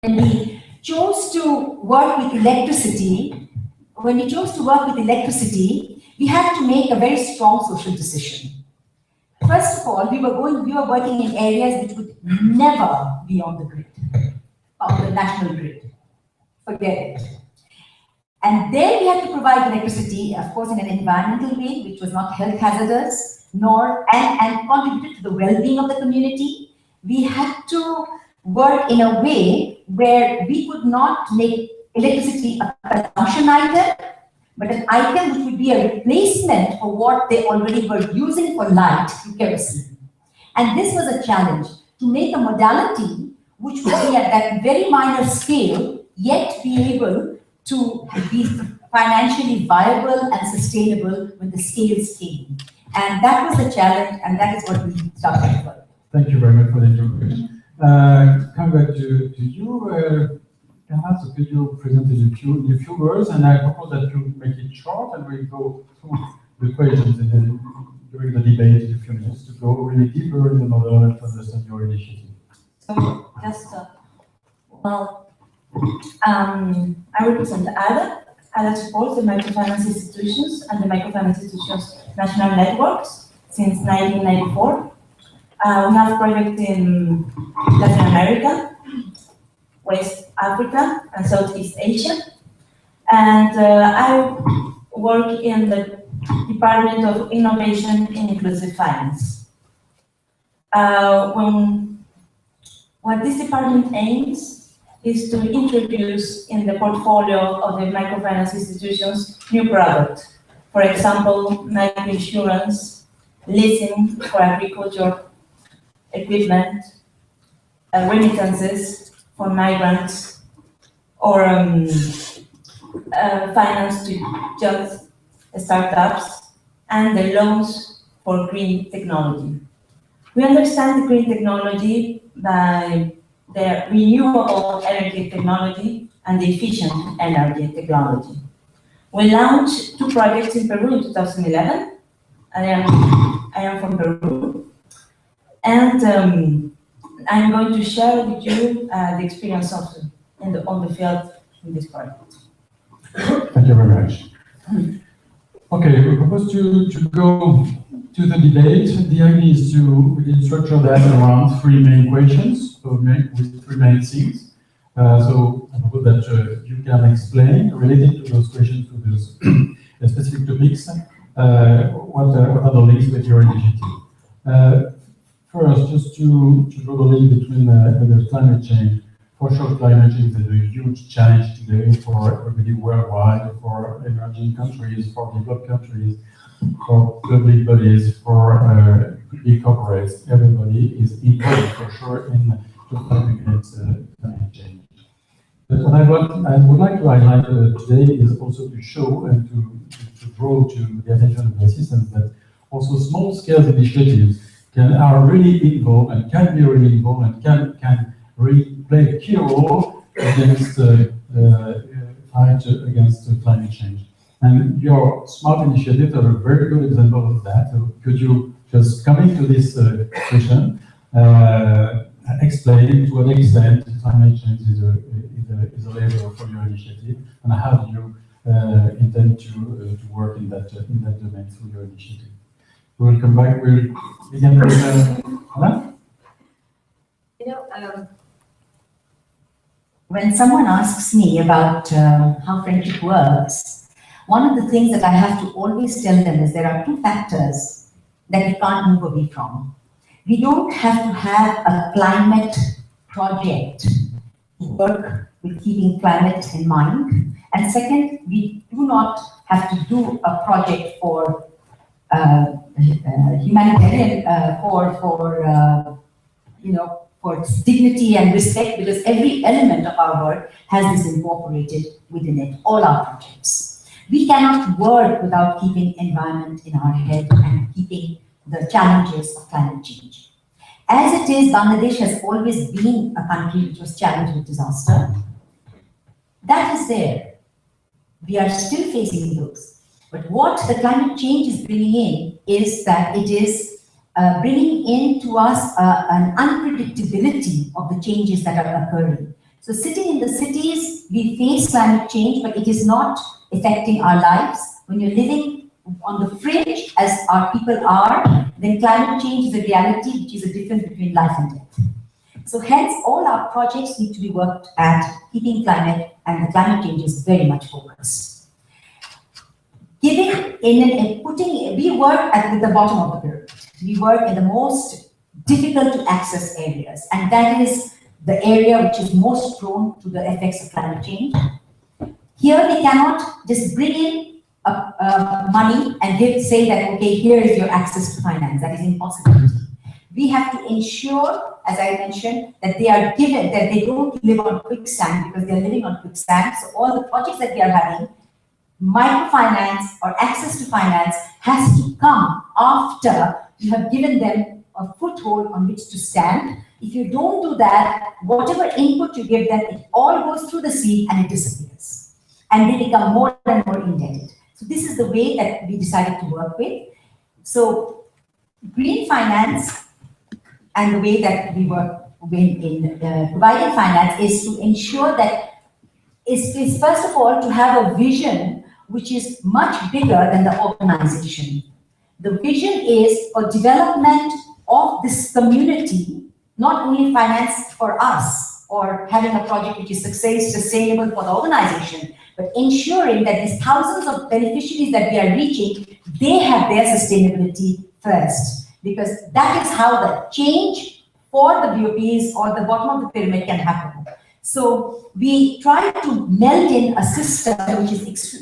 when we chose to work with electricity, we had to make a very strong social decision. First of all, we were working in areas which would never be on the grid, on the national grid. Forget it. And there we had to provide electricity, of course, in an environmental way, which was not health hazardous, and contributed to the well-being of the community. We had to work in a way where we could not make electricity a consumption item, but an item which would be a replacement for what they already were using for light, through kerosene. And this was a challenge, to make a modality which would be at that very minor scale, yet be able to be financially viable and sustainable when the scales came. And that was the challenge, and that is what we started with. Thank you very much for the introduction. Coming back to you, Perhaps could you present in a few words, and I propose that you make it short, and we go through the questions and then during the debate in a few minutes to go really deeper in the model and to understand your initiative. So just I represent ADA. ADA supports the microfinance institutions and the microfinance institutions national networks since 1994. We have projects in Latin America, West Africa, and Southeast Asia. And I work in the Department of Innovation in Inclusive Finance. What this department aims is to introduce in the portfolio of the microfinance institutions new products. For example, micro insurance, leasing for agriculture equipment, remittances for migrants, or finance to just startups, and the loans for green technology. We understand the green technology by the renewable energy technology and the efficient energy technology. We launched 2 projects in Peru in 2011. I am from Peru, and I'm going to share with you the experience of on the field in this project. Thank you very much. Okay, we propose to go to the debate. The idea is to really structure that around 3 main questions, so with 3 main themes. So I propose that you can explain, related to those questions, to those specific topics, what are the links with your initiative. First, just to draw the link between the climate change. For sure, climate change is a huge challenge today for everybody worldwide, for emerging countries, for developed countries, for public bodies, for big corporates. Everybody is involved for sure in to fight against climate change. But what I would like to highlight today is also to show and to draw to the attention of the assistants that also small-scale initiatives are really involved and can be really involved and can really play a key role against fight against climate change. And your smart initiatives are a very good example of that. So could you just come into this session, explain to what extent climate change is a lever for your initiative, and how do you intend to work in that domain through your initiative? We'll come back. We'll begin with Anna. When someone asks me about how friendship works, one of the things that I have to always tell them is there are 2 factors that we can't move away from. We don't have to have a climate project to work with keeping climate in mind. And second, we do not have to do a project for humanitarian, for dignity and respect, because every element of our work has this incorporated within it, all our projects. We cannot work without keeping environment in our head and keeping the challenges of climate change. As it is, Bangladesh has always been a country which was challenged with disaster. That is there. We are still facing those. But what the climate change is bringing in is that it is bringing in to us an unpredictability of the changes that are occurring. So sitting in the cities, we face climate change, but it is not affecting our lives. When you're living on the fringe, as our people are, then climate change is a reality, which is a difference between life and death. So hence, all our projects need to be worked at keeping climate, and the climate change is very much focused. We work at the bottom of the pyramid. We work in the most difficult to access areas, and that is the area which is most prone to the effects of climate change. Here we cannot just bring in money and say that, okay, here is your access to finance. That is impossible. We have to ensure, as I mentioned, that they are given, that they don't live on quicksand, because they are living on quicksand. So all the projects that we are having, microfinance or access to finance, has to come after you have given them a foothold on which to stand. If you don't do that, whatever input you give them, it all goes through the sea and it disappears. And they become more and more indebted. So this is the way that we decided to work with. So green finance and the way that we work in providing finance is to ensure that is first of all to have a vision which is much bigger than the organization. The vision is for development of this community, not only finance for us or having a project which is sustainable for the organization, but ensuring that these thousands of beneficiaries that we are reaching, they have their sustainability first, because that is how the change for the BOPs or the bottom of the pyramid can happen. So we try to meld in a system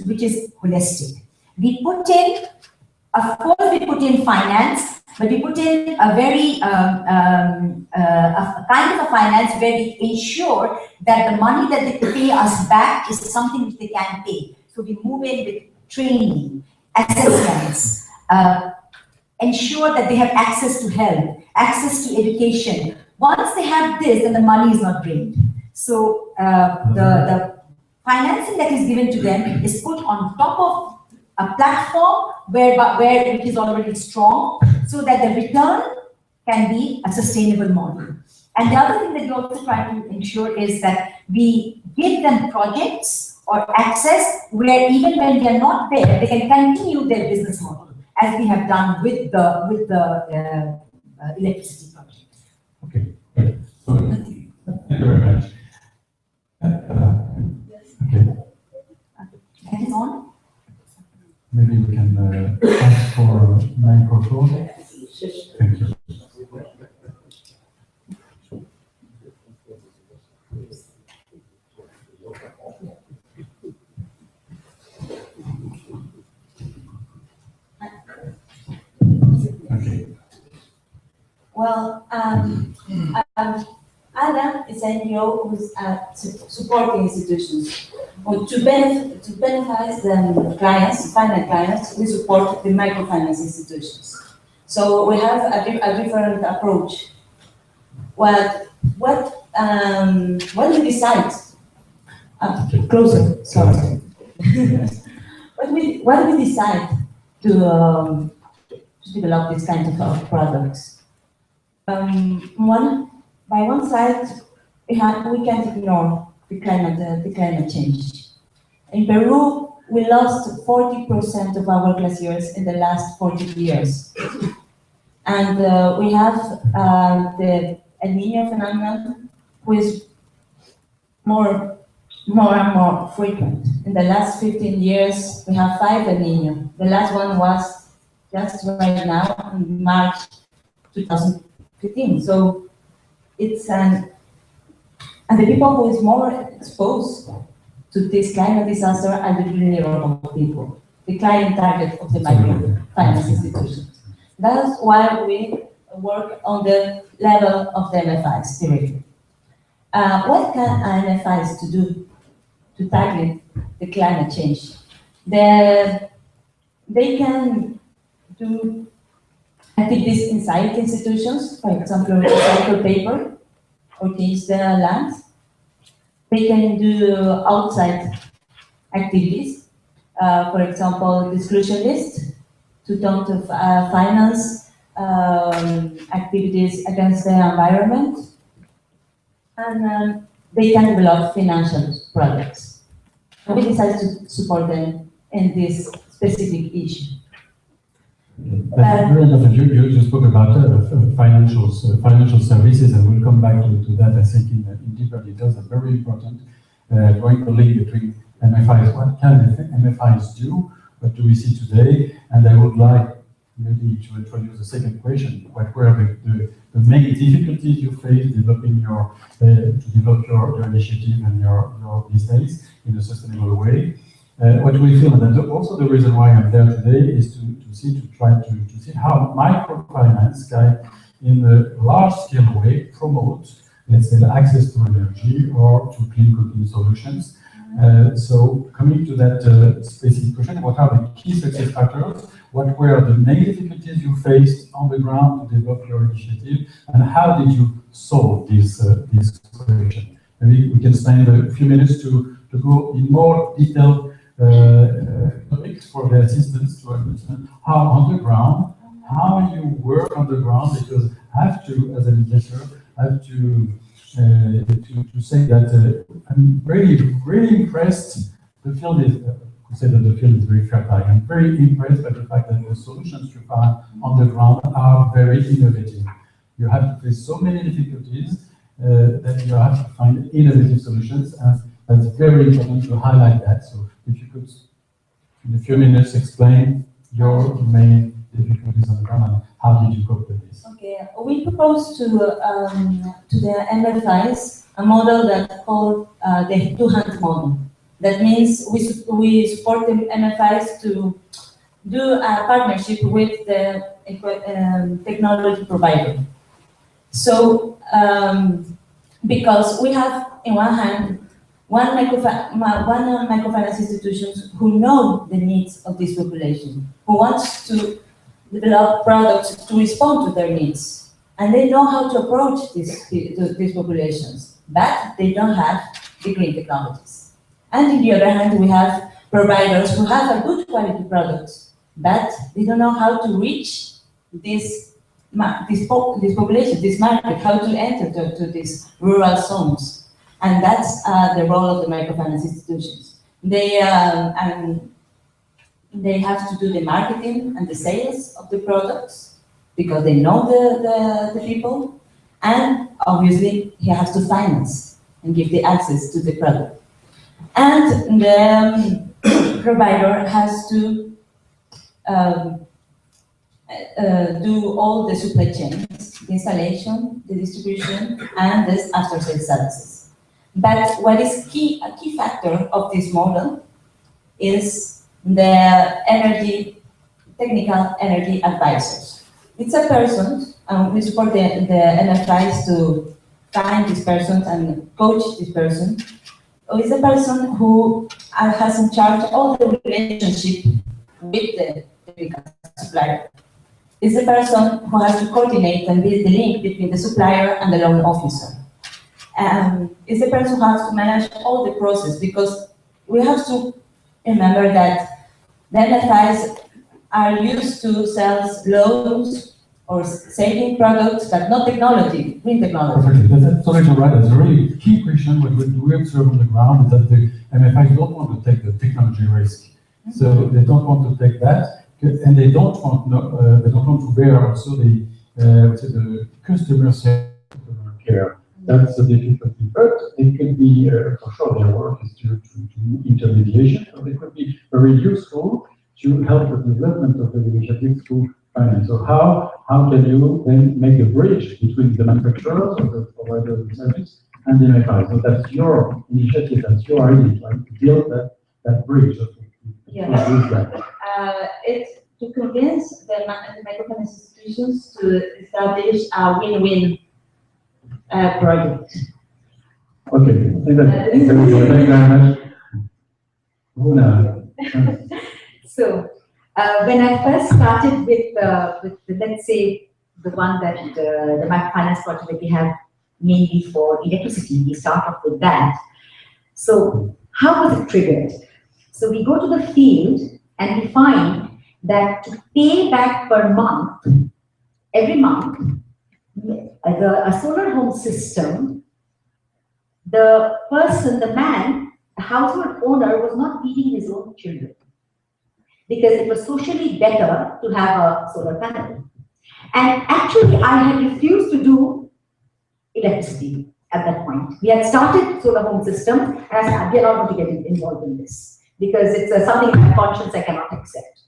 which is holistic. We put in, of course, we put in finance, but we put in a very a kind of a finance where we ensure that the money that they pay us back is something which they can pay. So we move in with training, assessments, ensure that they have access to health, access to education. Once they have this, then the money is not drained. So the financing that is given to them is put on top of a platform where it is already strong, so that the return can be a sustainable model. And the other thing that we also try to ensure is that we give them projects or access where even when they are not there, they can continue their business model, as we have done with the electricity project. Okay. So, thank you very much. Okay. That is on. Maybe we can ask for a microphone. Thank you. Okay. Well, Adam is an NGO who's supporting institutions. Well, to benefit the clients, final clients, we support the microfinance institutions. So we have a different approach. What we decide? Closer. Sorry. what we decide to develop this kind of products? By one side, we can't ignore the climate change. In Peru, we lost 40% of our glaciers in the last 40 years. And we have the El Niño phenomenon, which is more and more frequent. In the last 15 years, we have 5 El Niño. The last one was just right now, in March 2015. So it's and the people who is more exposed to this climate disaster are the vulnerable people, the client target of the microfinance institutions. That's why we work on the level of the MFIs directly. What can MFIs do to tackle the climate change? They can do activities inside institutions, for example, recycle paper or change the land. They can do outside activities, for example, exclusion list, to don't finance activities against the environment. And they can develop financial products. And we decided to support them in this specific issue. Very important. You spoke about financial services, and we'll come back to that, I think, in deeper details. That's very important. Drawing the link between MFIs. What can MFIs do? What do we see today? And I would like maybe to introduce the second question. What were the main difficulties you faced developing to develop your initiative and your business in a sustainable way? What we feel, and also the reason why I'm there today, is to try to see how microfinance can, in a large-scale way, promote, let's say, the access to energy or to clean cooking solutions. So coming to that specific question, what are the key success factors? What were the main difficulties you faced on the ground to develop your initiative, and how did you solve this question? Maybe we can spend a few minutes to go in more detailed topics for the assistants to understand how on the ground, how you work on the ground, because I have to, as an investor, to say that I'm really impressed. The field is, to say that the field is very fertile. I'm very impressed by the fact that the solutions you find on the ground are very innovative. You have to face so many difficulties that you have to find innovative solutions, and that's very important to highlight that. So if you could, in a few minutes, explain your main difficulties on the ground and how did you cope with this? Okay, we proposed to the MFIs a model that's called the two-hand model. That means we support the MFIs to do a partnership with the technology provider. So, because we have, in one hand, one microfinance institutions who know the needs of this population, who wants to develop products to respond to their needs, and they know how to approach these populations, but they don't have the green technologies. And on the other hand, we have providers who have a good quality products, but they don't know how to reach this population, this market, how to enter to these rural zones. And that's the role of the microfinance institutions. They have to do the marketing and the sales of the products because they know the people, and obviously he has to finance and give the access to the product. And the provider has to do all the supply chains, the installation, the distribution, and the after-sales services. But what is a key factor of this model is the technical energy advisors. It's a person, we support the MFIs to find this person and coach this person. It's a person who has in charge all the relationship with the technical supplier. It's the person who has to coordinate and build the link between the supplier and the loan officer. It's the person who has to manage all the process, because we have to remember that the MFIs are used to sell loans or saving products, but not technology, green technology. Perfectly. That's totally right. That's a really key question. What we observe on the ground is that the MFIs don't want to take the technology risk. So they don't want to take that, and they don't want to bear also the customer care. That's the difficulty. But it could be, for sure, their work is to do intermediation. So it could be very useful to help the development of the initiative through finance. So how can you then make a bridge between the manufacturers or the provider of the service and the MFI? So that's your initiative, that's your idea, trying to build that bridge. It's to convince the microfinance institutions to establish a win-win project. Okay, I think that thank you very much. Runa. So, when I first started with let's say the one that the microfinance project that we have mainly for electricity, we start off with that. So, how was it triggered? So we go to the field and we find that to pay back per month, every month, a solar home system the person, the man, the household owner was not feeding his own children because it was socially better to have a solar panel. And actually, I had refused to do electricity at that point. We had started solar home system, and I said, we are not going to get involved in this because it's something in my conscience I cannot accept.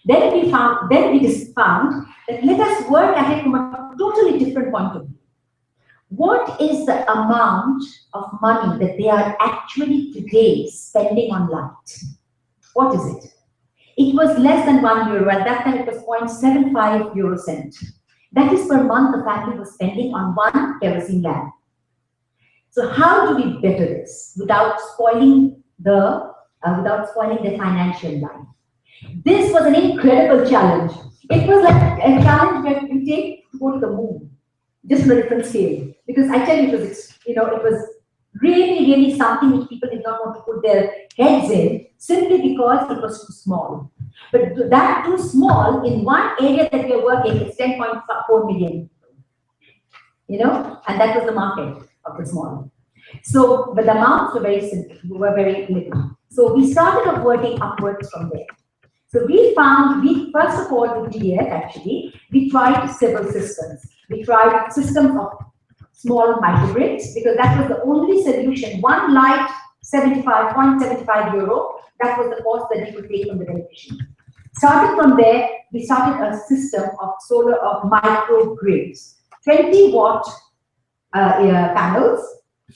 Then we just found that let us work at it from a totally different point of view. What is the amount of money that they are actually today spending on light? What is it? It was less than €1. At that time, it was 0.75 euro cent. That is per month the family was spending on one kerosene lamp. So how do we better this without spoiling the financial life? This was an incredible challenge. It was like a challenge where you take to go to the moon, just on a different scale. Because I tell you, it was really, really something which people did not want to put their heads in simply because it was too small. But that too small in one area that we are working is 10.4 million. And that was the market of the small. So, but the amounts were very simple, very little. So we started off working upwards from there. So first of all, with GDF actually, we tried several systems. We tried systems of small microgrids because that was the only solution. One light, 0.75 euro, that was the cost that we could take from the beneficiary. Starting from there, we started a system of microgrids. 20-watt panels,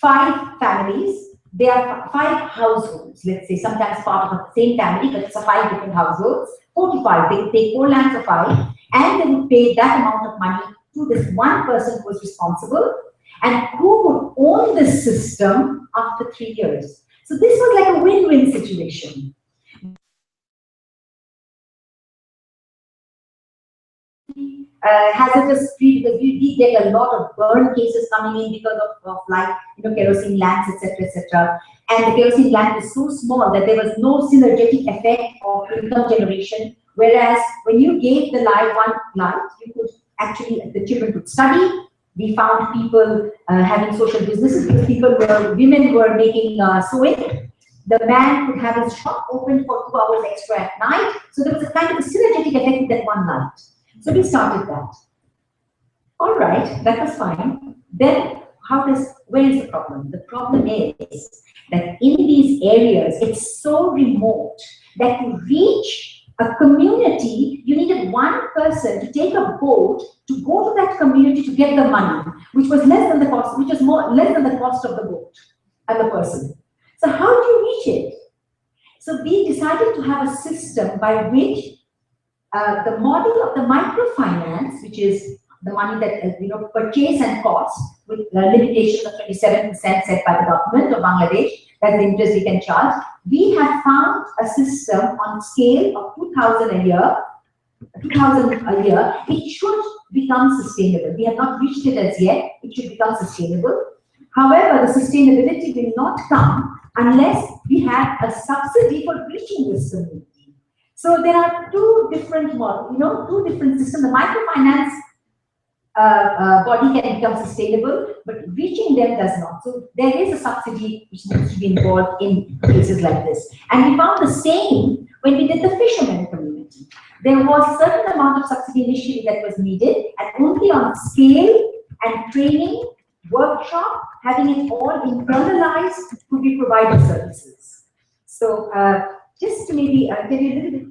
5 families. There are 5 households, let's say, sometimes part of the same family, but it's 5 different households, 4 to 5. They would take 4 lamps of 5, and they would pay that amount of money to this one person who was responsible, and who would own this system after 3 years. So this was like a win-win situation. Hazardous free because we did get a lot of burn cases coming in because of kerosene lamps, etc. And the kerosene lamp is so small that there was no synergetic effect of income generation. Whereas when you gave the one light, you could actually, the children could study. We found people having social businesses because women were making sewing. The man could have his shop open for 2 hours extra at night. So there was a kind of a synergetic effect with that one light. So we started that. All right, that was fine. Then where is the problem? The problem is that in these areas, it's so remote that to reach a community, you needed one person to take a boat to go to that community to get the money, which was less than the cost, less than the cost of the boat and the person. So how do you reach it? So we decided to have a system by which the model of the microfinance, which is the money that purchase and cost with limitations of 27% set by the government of Bangladesh, that's the interest we can charge. We have found a system on scale of 2,000 a year. It should become sustainable. We have not reached it as yet. It should become sustainable. However, the sustainability will not come unless we have a subsidy for reaching this community. So there are 2 different models, 2 different systems. The microfinance body can become sustainable, but reaching them does not. So there is a subsidy which needs to be involved in cases like this. And we found the same when we did the fishermen community. There was a certain amount of subsidy initially that was needed, and only on scale and training, workshop, having it all internalized could we provide the services. So just to maybe tell you a little bit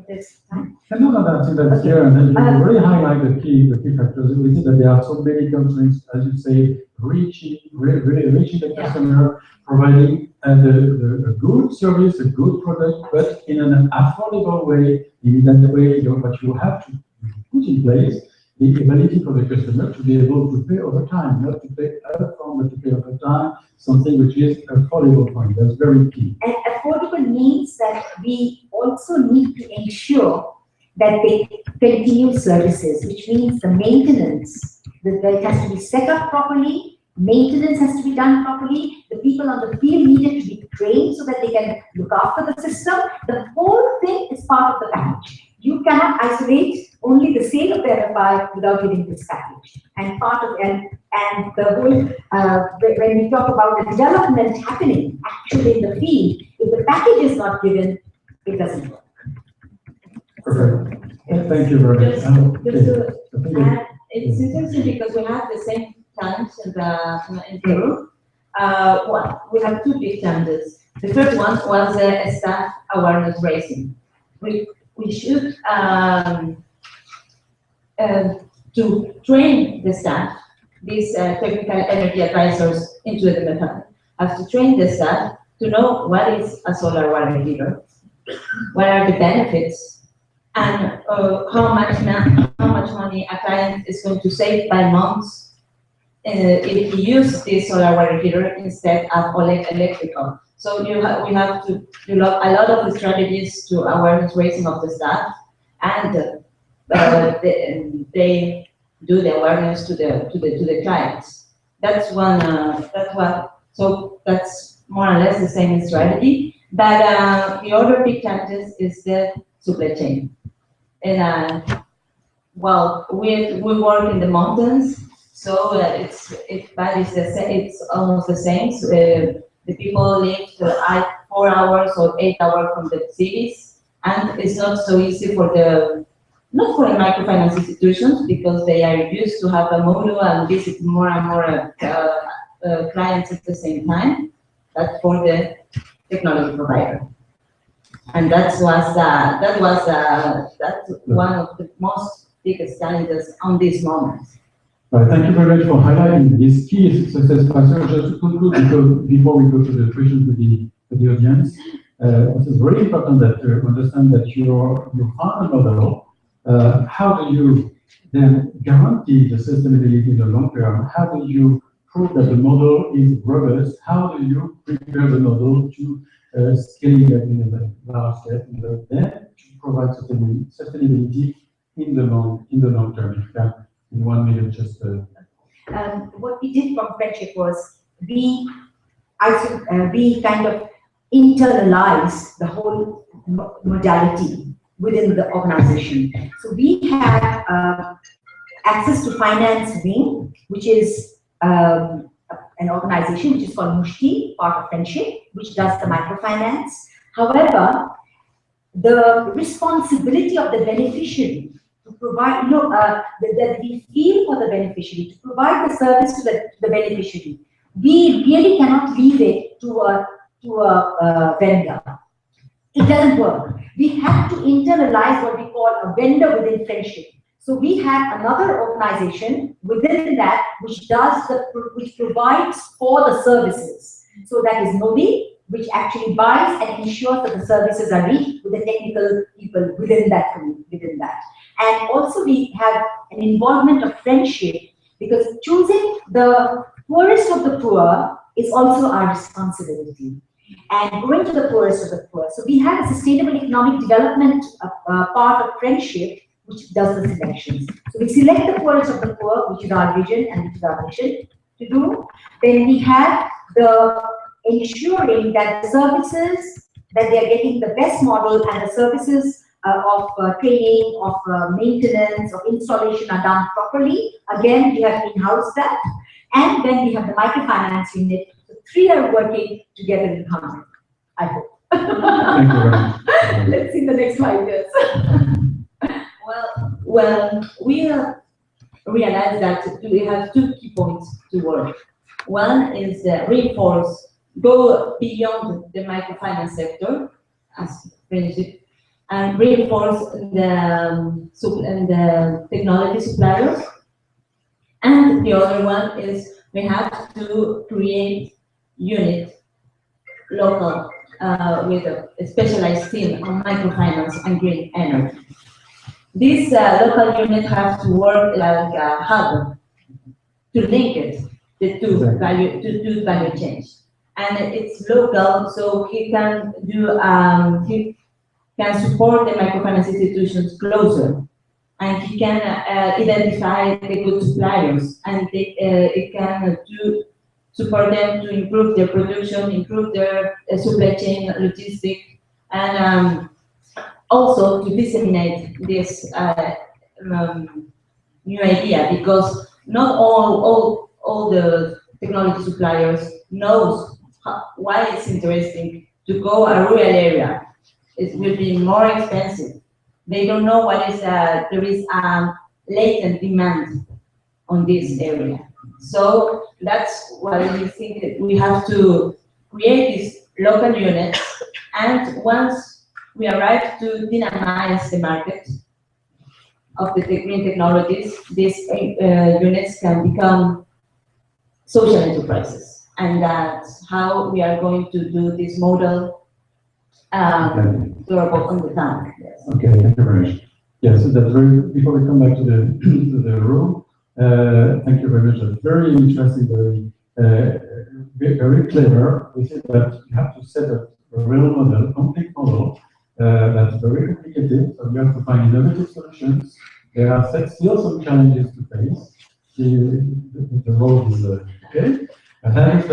this time. No, that's here, and then you really highlight the key factors. We see that there are so many constraints, as you say, reaching the customer, providing a good service, a good product, but in an affordable way. In that way, what you have to put in place the ability for the customer to be able to pay over time, not to pay upfront, but to pay over time, something which is affordable for you. That's very key. And affordable means that we also need to ensure that they continue services, which means the maintenance, that it has to be set up properly, maintenance has to be done properly, the people on the field needed to be trained so that they can look after the system. The whole thing is part of the package. You cannot isolate only the sale of the MFI without giving this package. and part of and the whole when we talk about the development happening actually in the field, if the package is not given, it doesn't work. Perfect. Thank you very much. Just to add, it's interesting because we have the same challenge in Peru. We have two big challenges. The first one was staff awareness raising. We should to train the staff, these technical energy advisors into the method, have to train the staff to know what is a solar water heater, what are the benefits, and how much money a client is going to save by months if he uses this solar water heater instead of electrical. So we have to develop a lot of the strategies to awareness raising of the staff, and they do the awareness to the clients. That's one. So that's more or less the same strategy. But the other big challenges is the supply chain. And well, we work in the mountains, so it's almost the same. So, the people live 4 hours or 8 hours from the cities, and it's not so easy for the microfinance institutions because they are used to have a module and visit more and more clients at the same time. That's for the technology provider, and that's one of the most biggest challenges on this moment. Thank you very much for highlighting this key success factor. Just to conclude, because before we go to the questions with the audience, it is very important that you understand that you found a model. How do you then guarantee the sustainability in the long term? How do you prove that the model is robust? How do you prepare the model to scale it in a large scale, then to provide sustainability in the long term? If you can, in 1 minute, just. What we did from friendship was we kind of internalize the whole modality within the organization. So we have access to finance wing, which is an organization which is called Mushti, part of friendship, which does the microfinance. However, the responsibility of the beneficiary to provide, that we feel for the beneficiary, to provide the service to the beneficiary, we really cannot leave it to a vendor. It doesn't work. We have to internalize what we call a vendor within friendship. So we have another organization within that which provides for the services. So that is Midi, which actually buys and ensures that the services are reached with the technical people within that. And also we have an involvement of friendship, because choosing the poorest of the poor is also our responsibility. And going to the poorest of the poor. So we have a sustainable economic development part of friendship, which does the selections. So we select the poorest of the poor, which is our vision and which is our mission to do. Then we have the ensuring that the services, that they are getting the best model, and the services of training, of maintenance, of installation are done properly. Again, we have in-house that. And then we have the microfinance unit. The three are working together in harmony, I hope. Thank you very much. Let's see the next 5 years. Well, we realized that we have 2 key points to work. One is reinforce, go beyond the microfinance sector as friendship, and reinforce the technology suppliers. And the other one is we have to create local with a specialized team on microfinance and green energy. This local unit has to work like a hub to link it, the two value chains. And it's local, so he can do he can support the microfinance institutions closer, and he can identify the good suppliers, and it can support them to improve their production, improve their supply chain logistics, and also to disseminate this new idea, because not all the technology suppliers knows why it's interesting to go a rural area. It will be more expensive. They don't know what is there is a latent demand on this area. So that's why we think that we have to create these local units, and once we arrive to dynamize the market of the green technologies, these units can become social enterprises. And that's how we are going to do this model durable on the tank. Yes. Okay, thank you very much. Yes, so that's very, before we come back to the, to the room, thank you very much. That's very interesting, very clever. We said that you have to set up a real model, complete model, that's very complicated, so you have to find innovative solutions. There are still some challenges to face. The road is okay. I think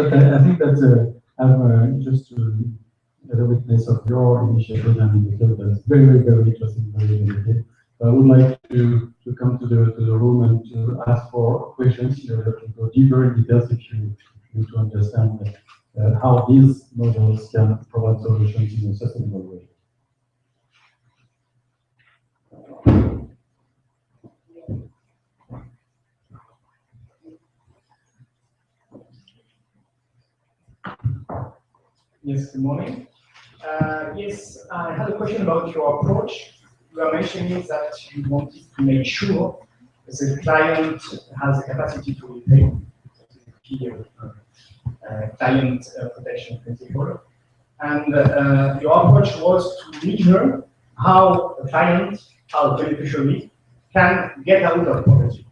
that I'm just to get a witness of your initiative and the field that's very, very interesting, very innovative. So I would like to come to the room and to ask for questions. You can go deeper in details if you need to understand how these models can provide solutions in a sustainable way. Yes, good morning. Yes, I had a question about your approach. You are mentioning that you wanted to make sure that the client has the capacity to repay. That is the key client protection principle. And your approach was to measure how the client, how the beneficiary, can get out of poverty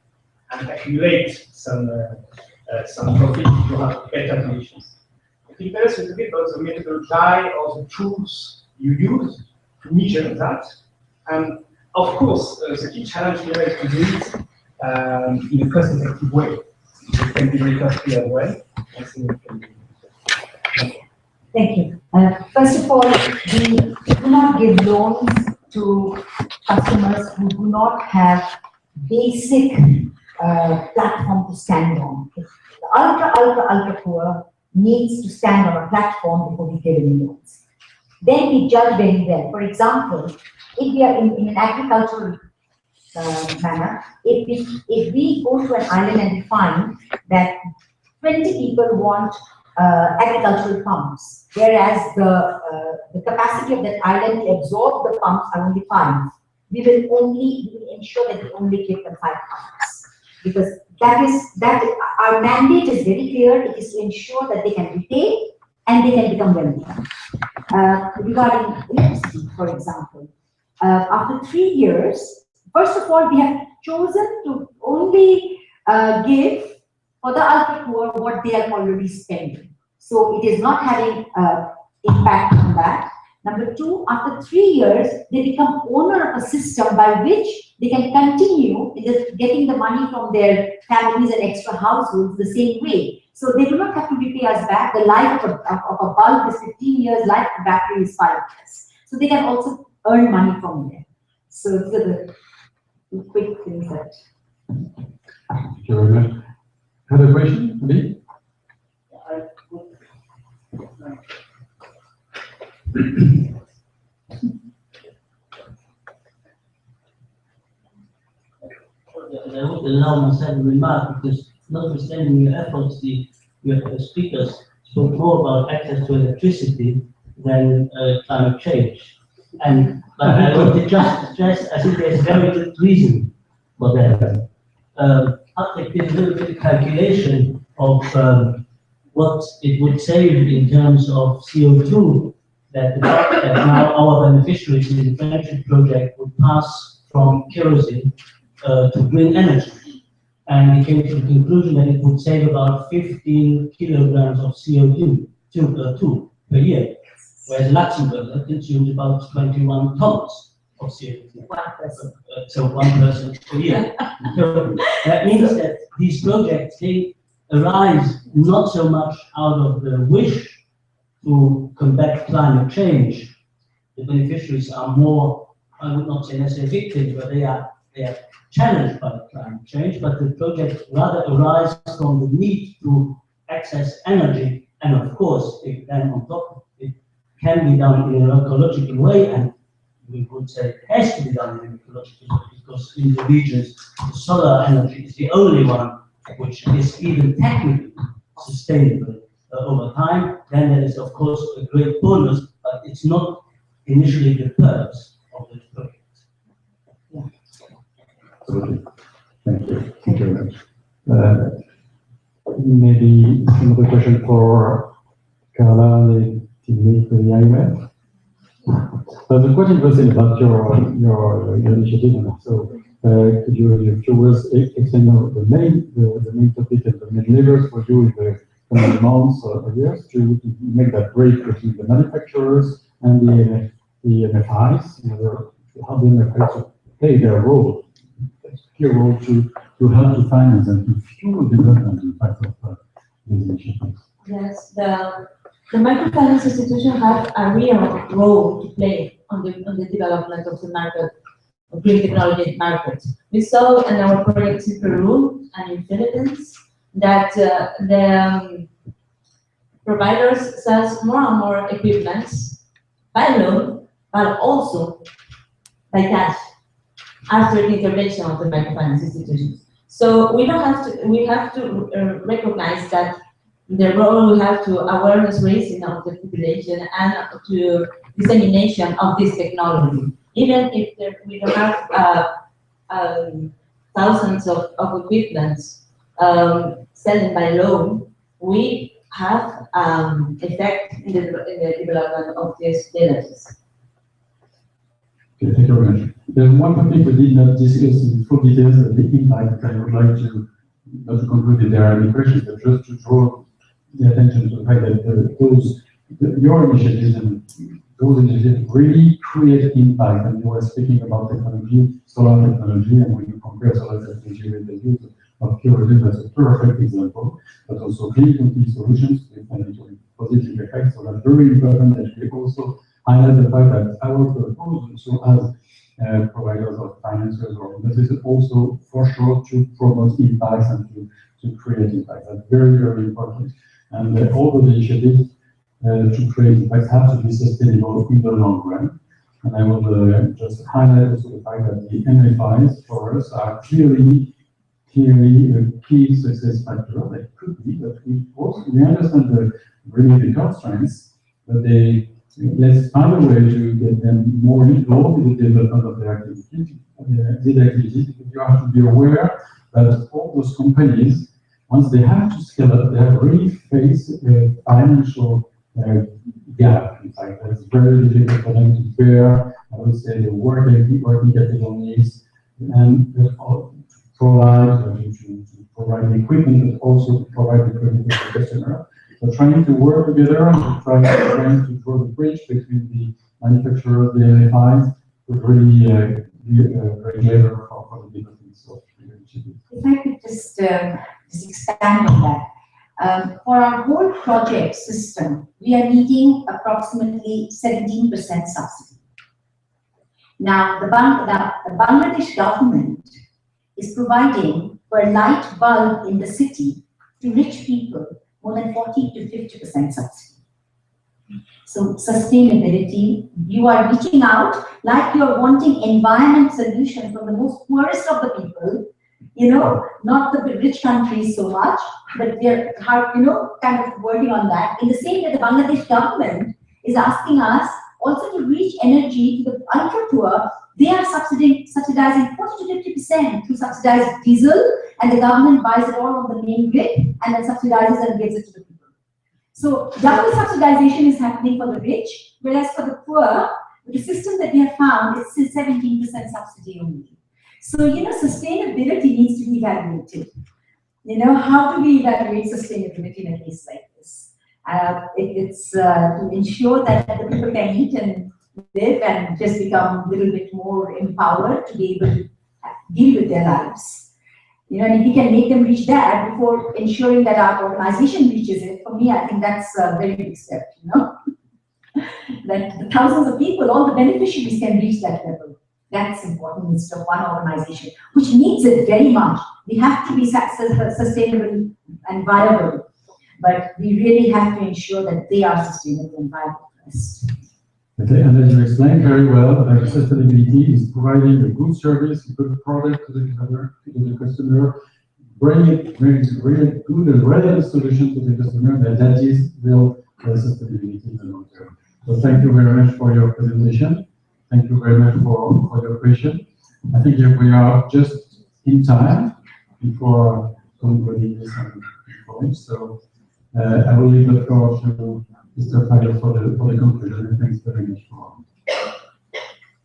and accumulate some profit to have better conditions. Can you tell us a little bit about the methodology or the tools you use to measure that? And of course, the key challenge here is to do it in a cost-effective way. It can be very costly as well. Thank you. First of all, we do not give loans to customers who do not have basic platform to stand on. The ultra poor needs to stand on a platform before we give any loans. Then we judge very well. For example, if we are in an agricultural manner, if we go to an island and we find that 20 people want agricultural pumps, whereas the capacity of that island to absorb the pumps are only 5, we will ensure that we only give them 5 pumps, because that our mandate is very clear. It is to ensure that they can repay and they can become wealthy. Regarding electricity, for example, after 3 years, first of all, we have chosen to only give for the ultra poor what they are already spending. So it is not having impact on that. Number 2, after 3 years, they become owner of a system by which they can continue getting the money from their families and extra households the same way. So they do not have to repay us back. The life of a bulb is 15 years, life of a battery is 5 years. So they can also earn money from there. So these are the quick things that. Thank you very much. Another question, Midi? I would allow myself a remark, because notwithstanding your efforts, your speakers spoke more about access to electricity than climate change. But I want to just stress, I think there's very good reason for that. I'll give a little bit of calculation of what it would save in terms of CO2 that now our beneficiaries in the friendship project would pass from kerosene to green energy. And we came to the conclusion that it would save about 15 kilograms of CO2 per year, whereas Luxembourg consumes about 21 tons of CO2. 1 person. So 1 person per year. So that means that these projects, they arise not so much out of the wish to combat climate change. The beneficiaries are more, I would not say necessarily victims, but they are they are challenged by climate change, but the project rather arises from the need to access energy, and of course, then on top, it can be done in an ecological way, and we would say it has to be done in an ecological way, because in the regions, the solar energy is the only one which is even technically sustainable over time. Then there is, of course, a great bonus, but it's not initially the purpose of this project. Absolutely. Thank you. Thank you very much. Maybe another question for Carla, the team lead for the IMF. So I'm quite interested about your initiative, and so could you, in a few words, explain the main topic and the main levers for you in the coming months or years to make that break between the manufacturers and the MFIs, in order to help the MFIs to play their role, a key role to help to finance and to fuel development, in fact, of these initiatives. Yes, the microfinance institution have a real role to play on the development of the market, of green technology market. We saw in our projects in Peru and in Philippines that the providers sell more and more equipment by loan, but also by cash after the intervention of the microfinance institutions. So we have to recognize that the role we have to awareness raising of the population and to dissemination of this technology. Even if we don't have thousands of equipment selling by loan, we have effect in the development of these villages. Okay, thank you very much. There's one topic we did not discuss in full details, the impact. I would like to, not to conclude if there are any questions, but just to draw the attention to the fact that your initiatives and those initiatives really create impact. And you were speaking about technology, solar technology, and when you compare solar technology with the use of purity, that's a perfect example, but also clean energy solutions with positive effects. So that's very important that we also highlight the fact that our proposal, so as providers of finances or businesses, also for sure to promote impacts and to create impacts. That's very, very important. And all of the initiatives to create impacts have to be sustainable in the long run. And I will just highlight also the fact that the MFIs for us are clearly a key success factor. That could be, but we understand really the constraints, but let's find a way to get them more involved in the development of their activities. Because you have to be aware that all those companies, once they have to scale up, they have really faced a financial gap. In fact, it's very difficult for them to bear, I would say, the working capital needs and provide the equipment, but also to provide the credit to the customer. So trying to work together and trying to draw the bridge between the manufacturers, the MFIs, would really be a great lever for the development of the initiative. If I could just expand on that. For our whole project system, we are needing approximately 17% subsidy. Now, the Bangladesh government is providing for a light bulb in the city to rich people more than 40 to 50% subsidy. So sustainability, you are reaching out like you're wanting environment solution for the most poorest of the people, not the rich countries so much, but they're kind of working on that. In the same way, the Bangladesh government is asking us also to reach energy to the ultra poor. They are subsidizing 40 to 50% through subsidized diesel, and the government buys it all on the main grid and then subsidizes and gives it to the people. So double subsidization is happening for the rich, whereas for the poor, the system that we have found is still 17% subsidy only. So, sustainability needs to be evaluated. How do we evaluate sustainability in a case like this? It's to ensure that the people can eat and live and just become a little bit more empowered to be able to deal with their lives. And if we can make them reach that before ensuring that our organization reaches it, for me, I think that's a very big step, That the thousands of people, all the beneficiaries can reach that level. That's important instead of one organization, which needs it very much. We have to be sustainable and viable, but we really have to ensure that they are sustainable and viable first. Okay, and as you explained very well, sustainability is providing a good service, a good product to the customer, bringing really good and relevant solution to the customer, and that is real sustainability in the long term. So thank you very much for your presentation. Thank you very much for your question. I think we are just in time before concluding some points. So I will leave the floor to Mr. Fager for the conclusion. And thanks very much for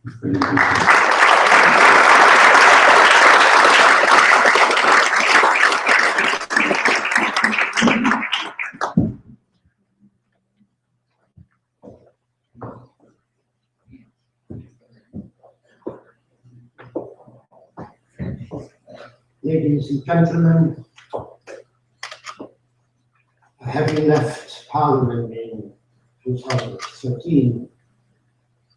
this presentation. Ladies and gentlemen, having left Parliament in 2013,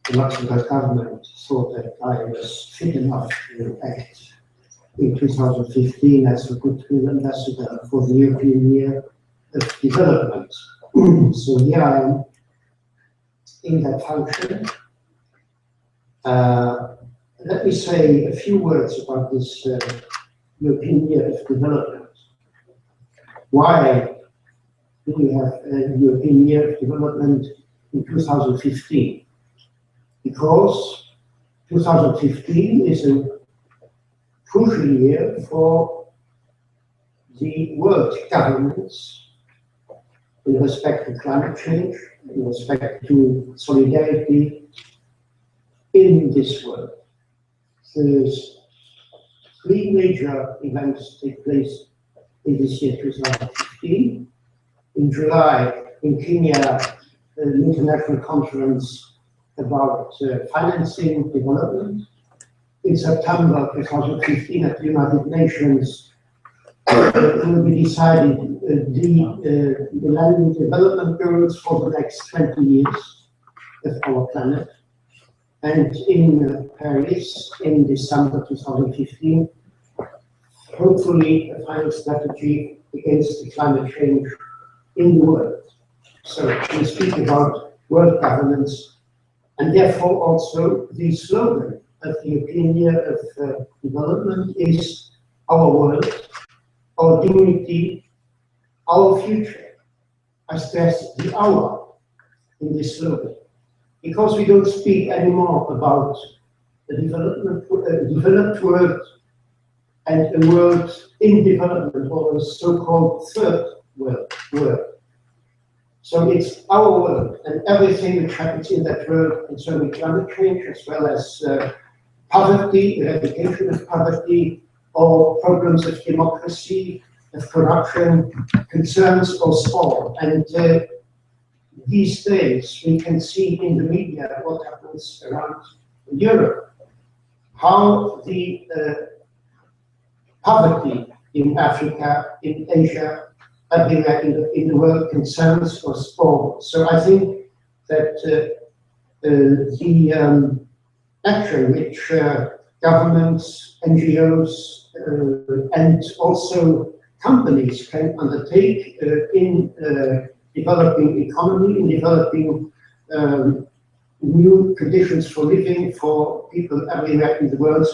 the Luxembourg government thought that I was fit enough to act in 2015 as a goodwill ambassador for the European Year of Development. So here I am in that function. Let me say a few words about this European Year of Development. Why do we have a European Year of Development in 2015? Because 2015 is a crucial year for the world governments in respect to climate change, in respect to solidarity in this world. There's three major events take place in this year 2015. In July, in Kenya, an international conference about financing development. In September 2015, at the United Nations, will be decided the Millennium Development Goals for the next 20 years of our planet. And in Paris, in December 2015, hopefully a final strategy against the climate change in the world. So we speak about world governance, and therefore also the slogan of the European Year of Development is our world, our dignity, our future. I stress the our in this slogan, because we don't speak anymore about the developed world and a world in development, or a so-called third world. So it's our world, and everything which happens in that world concerning climate change, as well as poverty, eradication of poverty, or problems of democracy, of corruption, concerns us all. And these days, we can see in the media what happens around Europe, how the poverty in Africa, in Asia, everywhere in the world concerns us all. So I think that the action which governments, NGOs, and also companies can undertake in developing economy, in developing new conditions for living for people everywhere in the world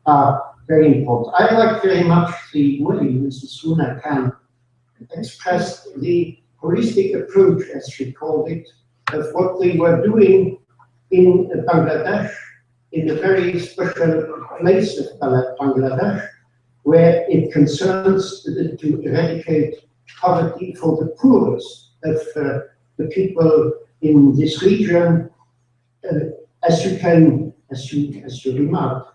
are very important. I like very much the way Mrs. Suna can express the holistic approach, as she called it, of what they were doing in Bangladesh, in a very special place of Bangladesh, where it concerns to eradicate poverty for the poorest of the people in this region. As you remarked,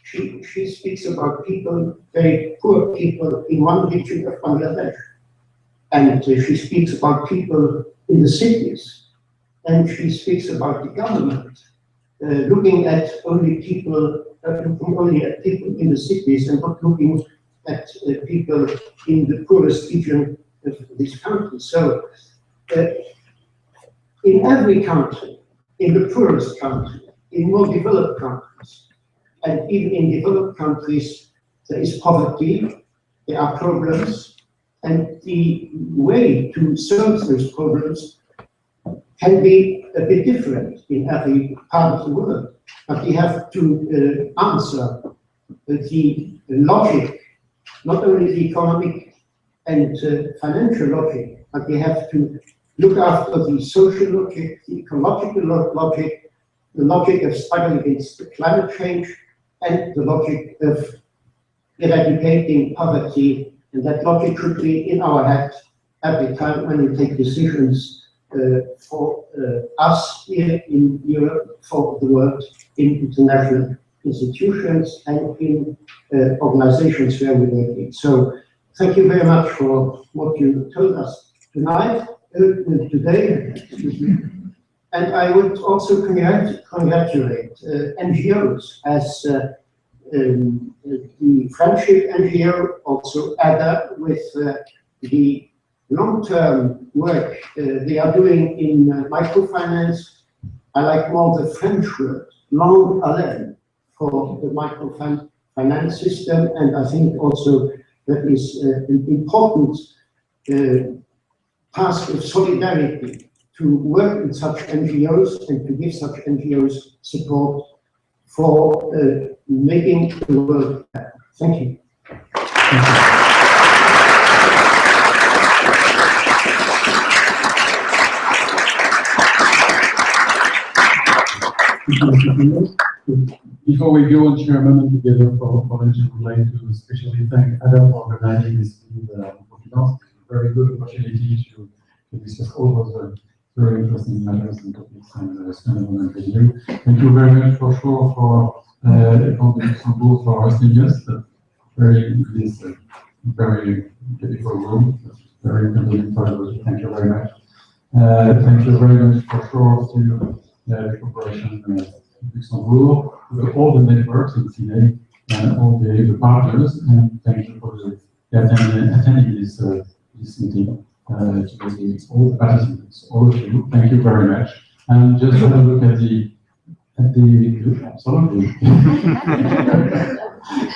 she speaks about people, very poor people in one region of Bangladesh. And she speaks about people in the cities. And she speaks about the government looking at only people, only at people in the cities, and not looking at people in the poorest region of this country. So in every country, in the poorest country, in more developed countries, and even in developed countries, there is poverty, there are problems, and the way to solve those problems can be a bit different in every part of the world. But we have to answer the logic, not only the economic and financial logic, but we have to look after the social logic, the ecological logic, the logic of struggling against the climate change, and the logic of eradicating poverty. And that logic should be in our head every time when we take decisions for us here in Europe, for the world, in international institutions and in organizations where we work. So thank you very much for what you told us tonight, today, excuse me. And I would also congratulate NGOs as the Friendship NGO, also ADA, with the long-term work they are doing in microfinance. I like more the French word, long haleine, for the microfinance system, and I think also that is an important task of solidarity to work with such NGOs and to give such NGOs support for making the world better. Thank you. Before we go on, Chairman, and together for lunch, I would like to especially thank Adam for organizing this confidence. Very good opportunity to discuss all those very interesting matters and topics and spend a moment with you. Thank you very much for sure for Luxembourg for hosting us. This very beautiful room, very convenient for everybody. Thank you very much. Thank you very much for sure to the corporation Luxembourg, all the networks in today, and all the partners, and thank you for attending this meeting. All the participants, all of you, thank you very much. And just have a look at the absolutely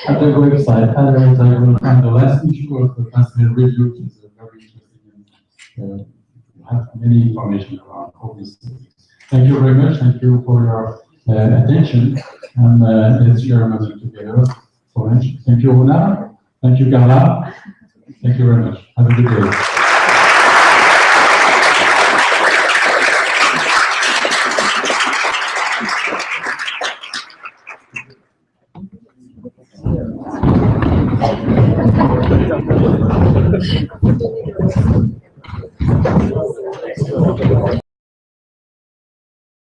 at the website. Otherwise, I will find the last issue of the Principaux review, which is very interesting and have many information around all these things. Thank you very much. Thank you for your attention. And let's share a moment together for lunch. Thank you, Rona. Thank you, Carla. Thank you very much. Have a good day.